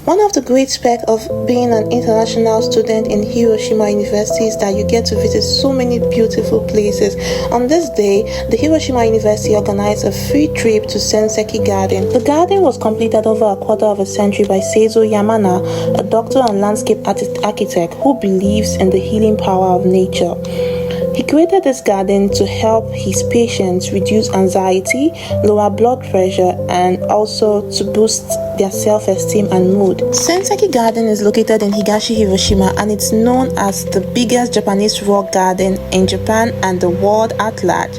One of the great perks of being an international student in Hiroshima University is that you get to visit so many beautiful places. On this day, the Hiroshima University organized a free trip to Senseki Garden. The garden was completed over a quarter of a century by Seizo Yamana, a doctor and landscape architect who believes in the healing power of nature. He created this garden to help his patients reduce anxiety, lower blood pressure, and also to boost their self-esteem and mood. Senseki Garden is located in Higashi, Hiroshima, and it's known as the biggest Japanese rock garden in Japan and the world at large.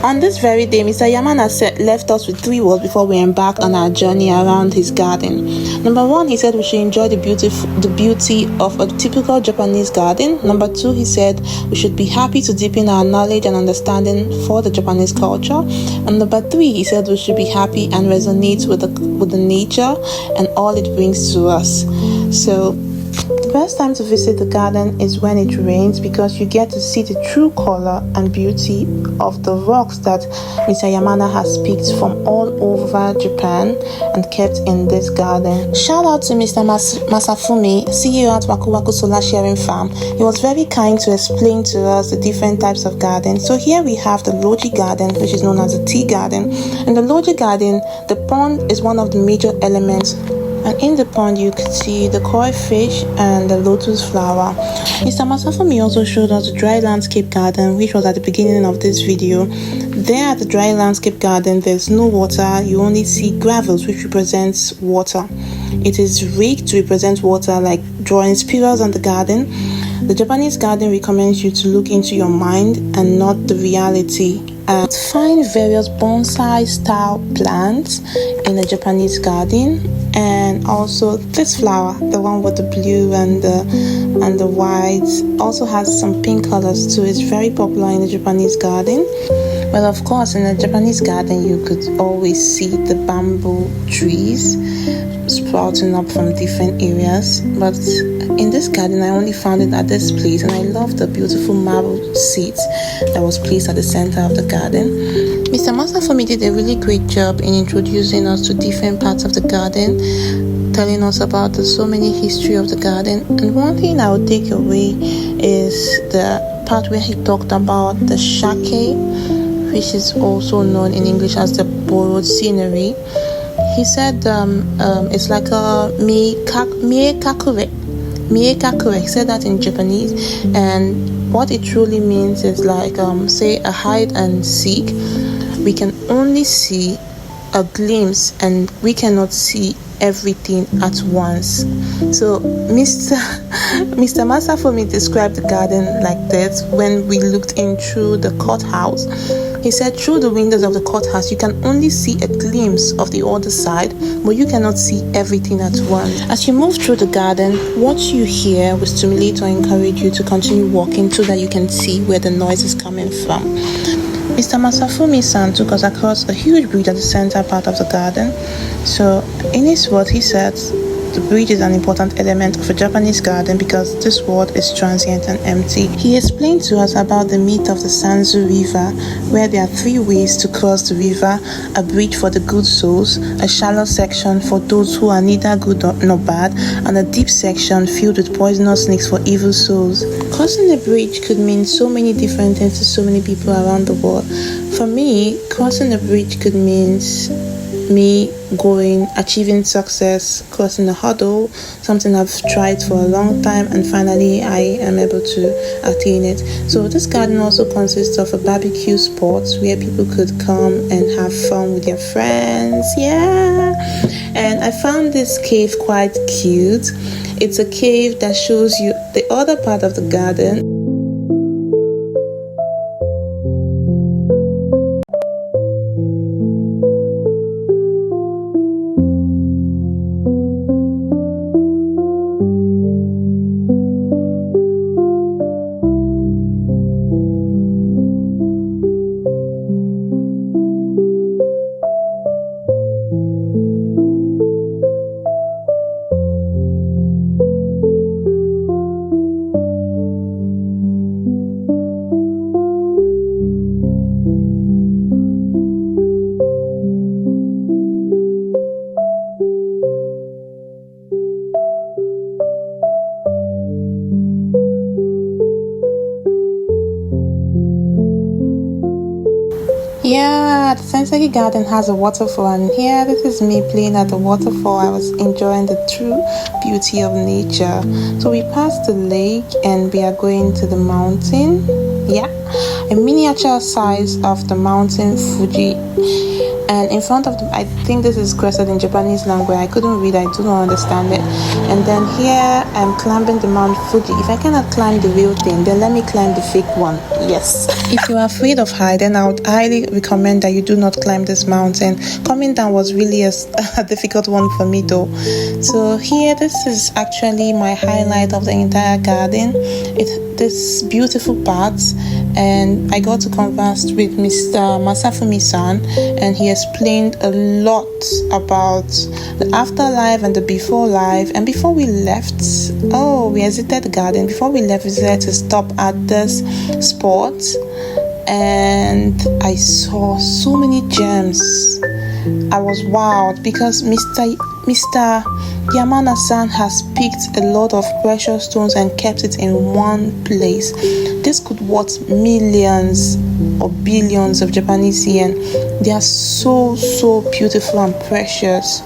On this very day, Mr. Yamana left us with 3 words before we embarked on our journey around his garden. Number 1, he said we should enjoy the beauty of a typical Japanese garden. Number 2, he said we should be happy to deepen our knowledge and understanding for the Japanese culture. And number 3, he said we should be happy and resonate with the nature and all it brings to us. So the best time to visit the garden is when it rains, because you get to see the true color and beauty of the rocks that Mr. Yamana has picked from all over Japan and kept in this garden. Shout out to Mr. Masafumi, CEO at Waku Waku Solar Sharing Farm. He was very kind to explain to us the different types of gardens. So here we have the Loji Garden, which is known as the tea garden. In the Loji Garden, the pond is one of the major elements. And in the pond, you could see the koi fish and the lotus flower. Mr. Masafumi also showed us the dry landscape garden, which was at the beginning of this video. There at the dry landscape garden, there's no water. You only see gravels, which represents water. It is raked to represent water, like drawing spirals on the garden. The Japanese garden recommends you to look into your mind and not the reality. And find various bonsai style plants in the Japanese garden, and also this flower, the one with the blue and the white, also has some pink colors too. It's very popular in the Japanese garden. Well, of course, in the Japanese garden you could always see the bamboo trees sprouting up from different areas, but in this garden I only found it at this place, and I love the beautiful marble seats that was placed at the center of the garden. Mr. Masafumi did a really great job in introducing us to different parts of the garden, telling us about the so many history of the garden. And one thing I would take away is the part where he talked about the shake, which is also known in English as the borrowed scenery. He said it's like a miekakure. Miekakure, he said that in Japanese, and what it truly means is like say a hide and seek. We can only see a glimpse and we cannot see everything at once. So Mr. Masafumi described the garden like this when we looked in through the courthouse. He said through the windows of the courthouse you can only see a glimpse of the other side, but you cannot see everything at once. As you move through the garden, what you hear will stimulate or encourage you to continue walking so that you can see where the noise is coming from. Mr. Masafumi-san took us across a huge bridge at the center part of the garden. So in his words, he said the bridge is an important element of a Japanese garden because this world is transient and empty. He explained to us about the myth of the Sanzu River, where there are 3 ways to cross the river: a bridge for the good souls, a shallow section for those who are neither good nor bad, and a deep section filled with poisonous snakes for evil souls. Crossing the bridge could mean so many different things to so many people around the world. For me, crossing the bridge could mean me achieving success, crossing a hurdle, something I've tried for a long time, and finally I am able to attain it. So this garden also consists of a barbecue spot where people could come and have fun with their friends. Yeah. And I found this cave quite cute. It's a cave that shows you the other part of the garden. Yeah, the Senseki garden has a waterfall, and here this is me playing at the waterfall. I was enjoying the true beauty of nature. So we passed the lake and we are going to the mountain. Yeah, a miniature size of the mountain Fuji. And in front of them, I think this is crested in Japanese language. I couldn't read, I do not understand it. And then here I'm climbing the Mount Fuji. If I cannot climb the real thing, then let me climb the fake one. Yes. If you are afraid of height, then I would highly recommend that you do not climb this mountain. Coming down was really a difficult one for me though. So here, this is actually my highlight of the entire garden. This beautiful path, and I got to converse with Mr. Masafumi-san, and he explained a lot about the afterlife and the before life. And before we left, we exited the garden. Before we left, we decided to stop at this spot, and I saw so many gems. I was wowed because Mr. Yamana-san has picked a lot of precious stones and kept it in one place. This could worth millions or billions of Japanese yen. They are so beautiful and precious.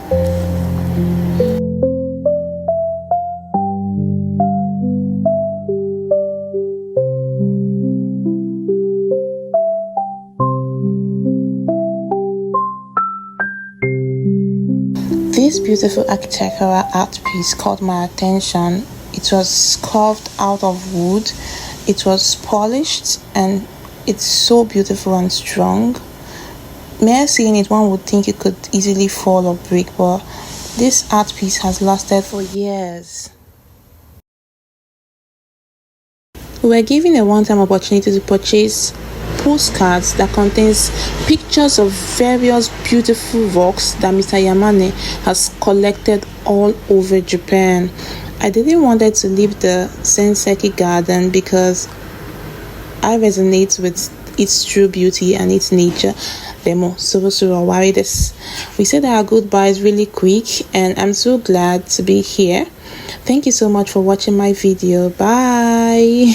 This beautiful architectural art piece caught my attention. It was carved out of wood, it was polished, and it's so beautiful and strong. Mere seeing it, one would think it could easily fall or break, but this art piece has lasted for years. We were given a one-time opportunity to purchase postcards that contains pictures of various beautiful rocks that Mr. Yamane has collected all over Japan. I didn't want to leave the Senseki garden because I resonate with its true beauty and its nature. We said our goodbyes really quick, and I'm so glad to be here. Thank you so much for watching my video. Bye.